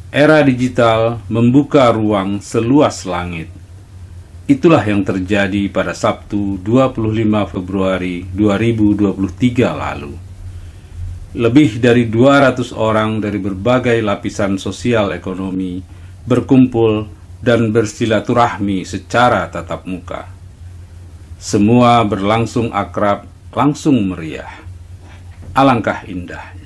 Era digital membuka ruang seluas langit. Itulah yang terjadi pada Sabtu 25 Februari 2023 lalu. Lebih dari 200 orang dari berbagai lapisan sosial ekonomi berkumpul dan bersilaturahmi secara tatap muka. Semua berlangsung akrab, langsung meriah. Alangkah indahnya.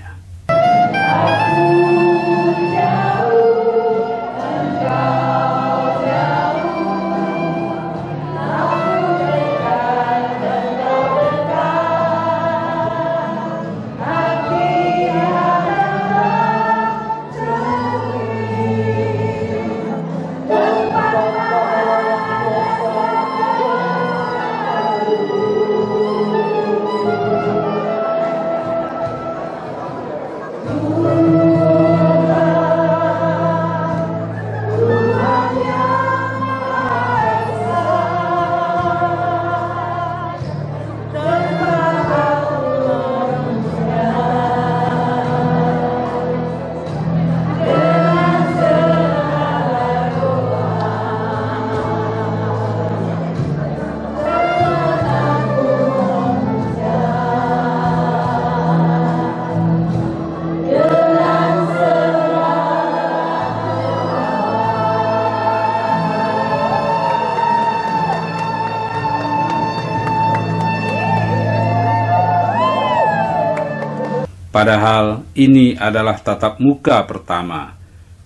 Padahal ini adalah tatap muka pertama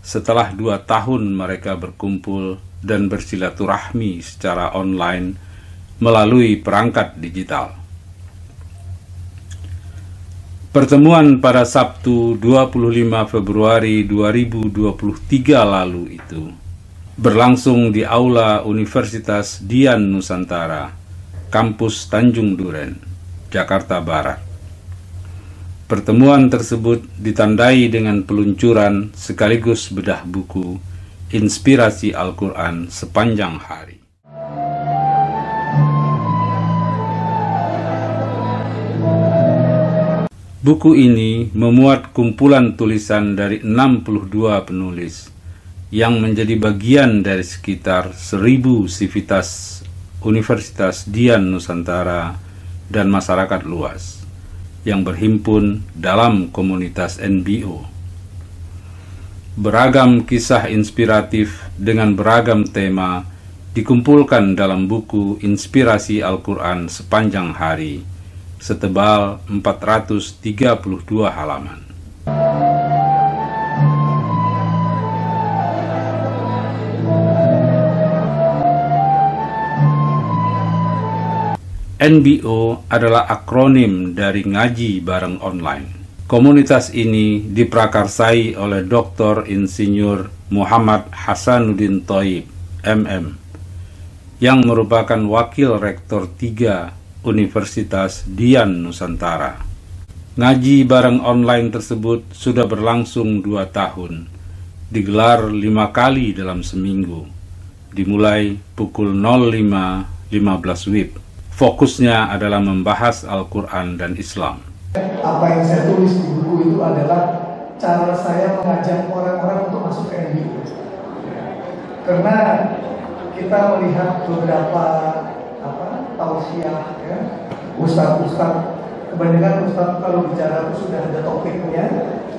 setelah 2 tahun mereka berkumpul dan bersilaturahmi secara online melalui perangkat digital. Pertemuan pada Sabtu 25 Februari 2023 lalu itu berlangsung di Aula Universitas Dian Nusantara, Kampus Tanjung Duren, Jakarta Barat. Pertemuan tersebut ditandai dengan peluncuran sekaligus bedah buku Inspirasi Al-Quran Sepanjang Hari. Buku ini memuat kumpulan tulisan dari 62 penulis yang menjadi bagian dari sekitar 1000 sivitas Universitas Dian Nusantara dan masyarakat luas yang berhimpun dalam komunitas NBO. Beragam kisah inspiratif dengan beragam tema dikumpulkan dalam buku Inspirasi Al-Quran Sepanjang Hari, setebal 432 halaman. NBO adalah akronim dari Ngaji Bareng Online. Komunitas ini diprakarsai oleh Dr. Insinyur Muhammad Hasanuddin Thoib, MM, yang merupakan Wakil Rektor 3 Universitas Dian Nusantara. Ngaji Bareng Online tersebut sudah berlangsung 2 tahun, digelar 5 kali dalam seminggu, dimulai pukul 05.15 WIB. Fokusnya adalah membahas Al-Quran dan Islam. Apa yang saya tulis di buku itu adalah cara saya mengajak orang-orang untuk masuk ke NBO. Karena kita melihat beberapa tausiah, ya, ustaz-ustaz, kebanyakan ustaz kalau bicara itu sudah ada topiknya,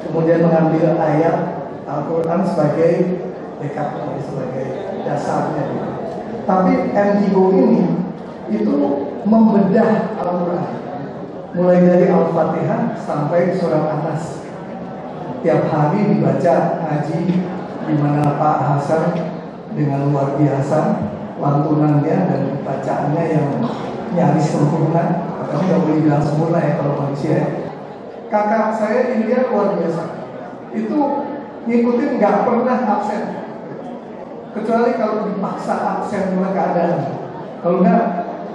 kemudian mengambil ayat Al-Quran sebagai backup, sebagai dasarnya. Tapi NBO ini itu membedah Al-Quran, mulai dari Al-Fatihah sampai surah An-Nas. Tiap hari dibaca ngaji, di mana Pak Hasan dengan luar biasa lantunannya dan bacaannya yang nyaris sempurna. Tapi nggak boleh bilang sempurna ya kalau manusia. Kakak saya Ilya luar biasa. Itu ngikutin nggak pernah absen, kecuali kalau dipaksa absen oleh keadaan. Kalau nggak,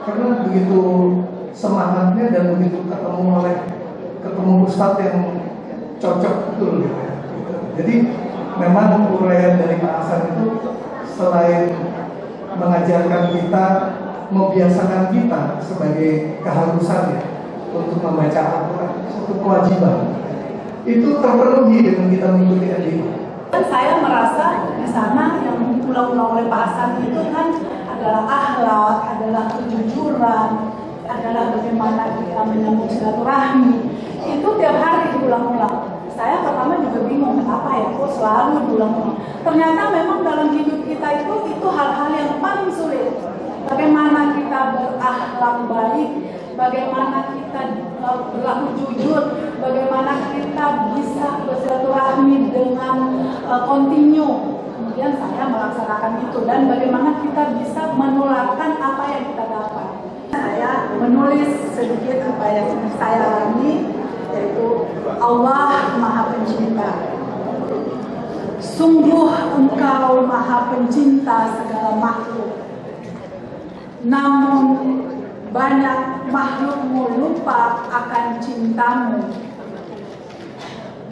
karena begitu semangatnya dan begitu ketemu ustadz yang cocok betul gitu. Jadi memang uraian dari Pak Hasan itu selain mengajarkan kita, membiasakan kita sebagai keharusan ya, untuk membaca Al-Quran, satu kewajiban, itu terpenuhi dengan kita mengikuti NBO. Saya merasa sana yang diulang-ulang oleh Pak Hasan itu kan adalah akhlak, adalah kejujuran, adalah bagaimana kita menyambung silaturahmi. Itu tiap hari diulang-ulang. Saya pertama juga bingung kenapa ya kok selalu diulang-ulang. Ternyata memang dalam hidup kita itu hal-hal yang paling sulit. Bagaimana kita berakhlak baik, bagaimana kita berlaku jujur, bagaimana kita bisa bersilaturahmi dengan kontinu. Kemudian saya melaksanakan itu, dan bagaimana kita bisa menularkan apa yang kita dapat. Saya menulis sedikit apa yang saya alami, yaitu Allah Maha Pencinta. Sungguh Engkau Maha Pencinta segala makhluk, namun banyak makhlukmu lupa akan cintamu,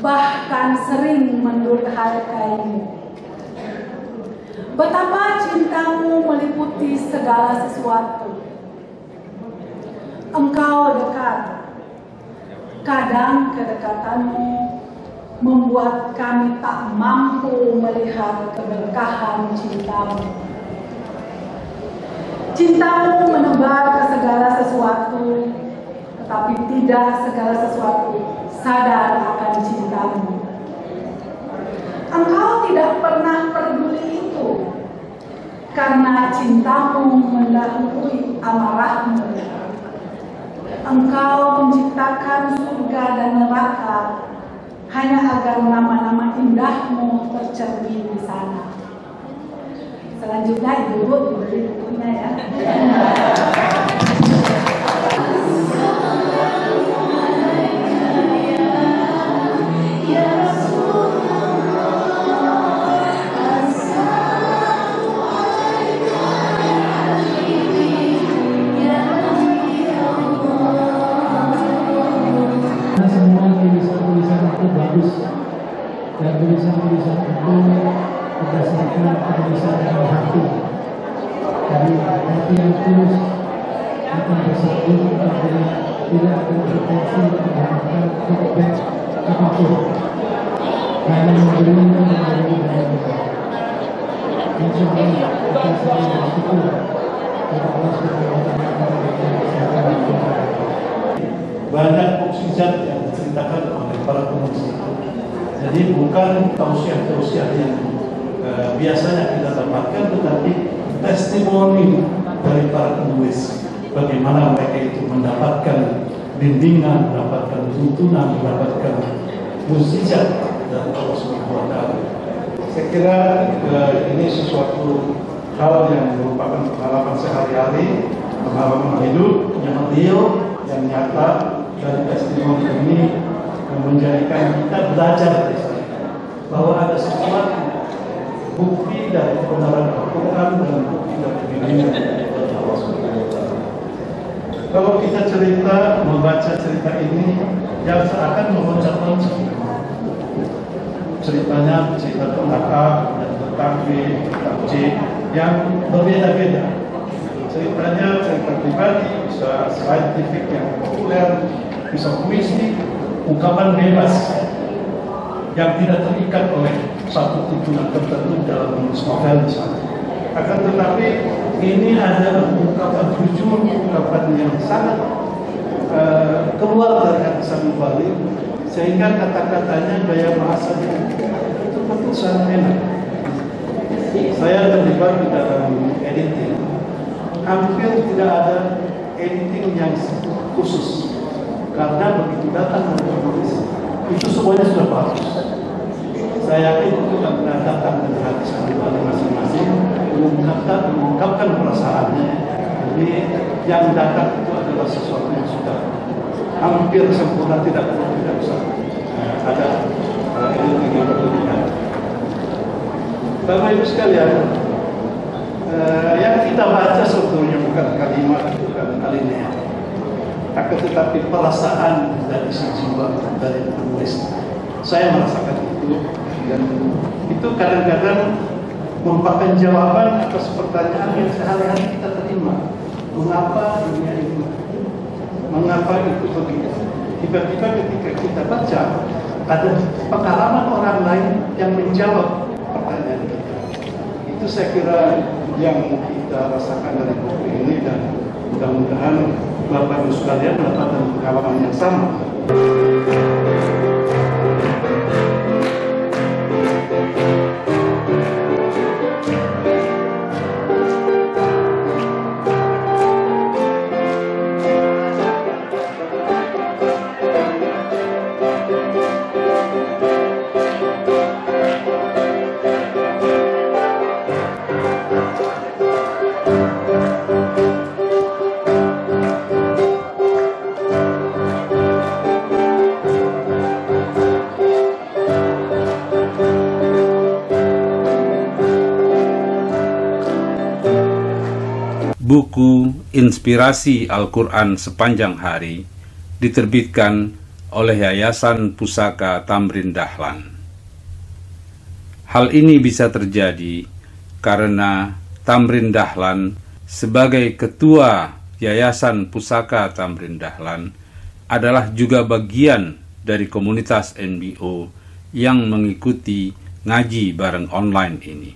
bahkan sering mendurhakaimu. Betapa cintamu meliputi segala sesuatu. Engkau dekat. Kadang kedekatanmu membuat kami tak mampu melihat keberkahan cintamu. Cintamu menebar ke segala sesuatu, tetapi tidak segala sesuatu sadar akan cintamu. Engkau tidak pernah peduli itu, karena cintamu mendahului amarahmu. Engkau menciptakan surga dan neraka hanya agar nama-nama indahmu tercermin di sana. Selanjutnya Ibu diberi bukunya ya. Tulisan-tulisan itu bagus, dan tulisan-tulisan itu berdasarkan tulisan yang hati. Dari hati yang tulus akan bersambung apabila tidak ada berpotensi mendapatkan feedback apapun. Hanya memberi dan memberi dan memberi. Insya Allah kita selalu bersyukur kepada Allah Subhanahu wa Ta'ala. Banyak mukjizat yang diceritakan oleh para penulis itu. Jadi bukan tausiah-tausiah yang biasanya kita dapatkan, tetapi testimoni dari para penulis. Bagaimana mereka itu mendapatkan bimbingan, mendapatkan tuntunan, mendapatkan mukjizat dari Allah Subhanahu wa Ta'ala. Saya kira ini sesuatu hal yang merupakan pengalaman sehari-hari, pengalaman hidup yang real, yang nyata. Dari testimoni ini menjadikan kita belajar dari sana bahwa ada sesuatu bukti dari kebenaran Al-Quran dan bukti dari bimbingan dari Allah Subhanahu wa Ta'ala. Kalau kita cerita, membaca cerita ini, yang seakan meloncat-loncat. Ceritanya cerita tentang A dan tentang B, tentang C yang berbeda-beda. Ceritanya cerita pribadi, bisa saintifik yang populer, bisa puisi, ungkapan bebas yang tidak terikat oleh satu tujuan tertentu dalam menulis novel misalnya. Akan tetapi ini ada ungkapan jujur, ungkapan yang sangat keluar dari hati sang mubalik, sehingga kata-katanya, gaya bahasanya itu betul sangat enak. Saya terlibat di dalam editing. Hampir tidak ada editing yang khusus, karena begitu datang dari penulis itu semuanya sudah bagus. Saya yakin itu karena datang dari hati sang-sang masing-masing, mengungkapkan perasaannya. Jadi yang datang itu adalah sesuatu yang sudah hampir sempurna, tidak bisa ada editing yang berlebihan. Bapak Ibu sekalian, yang kita baca sebetulnya bukan kalimat, bukan alinea, akan tetapi perasaan dari si jiwa dari penulis. Saya merasakan itu, dan itu kadang-kadang merupakan jawaban atas pertanyaan yang sehari-hari kita terima. Mengapa dunia ini? Mengapa itu begitu? Tiba-tiba ketika kita baca, ada pengalaman orang lain yang menjawab pertanyaan kita. Itu saya kira yang kita rasakan dari buku ini, dan mudah-mudahan Bapak Ibu sekalian mendapatkan pengalaman yang sama. Buku Inspirasi Al-Quran Sepanjang Hari diterbitkan oleh Yayasan Pusaka Tamrin Dahlan. Hal ini bisa terjadi karena Tamrin Dahlan sebagai ketua Yayasan Pusaka Tamrin Dahlan adalah juga bagian dari komunitas NBO yang mengikuti ngaji bareng online ini.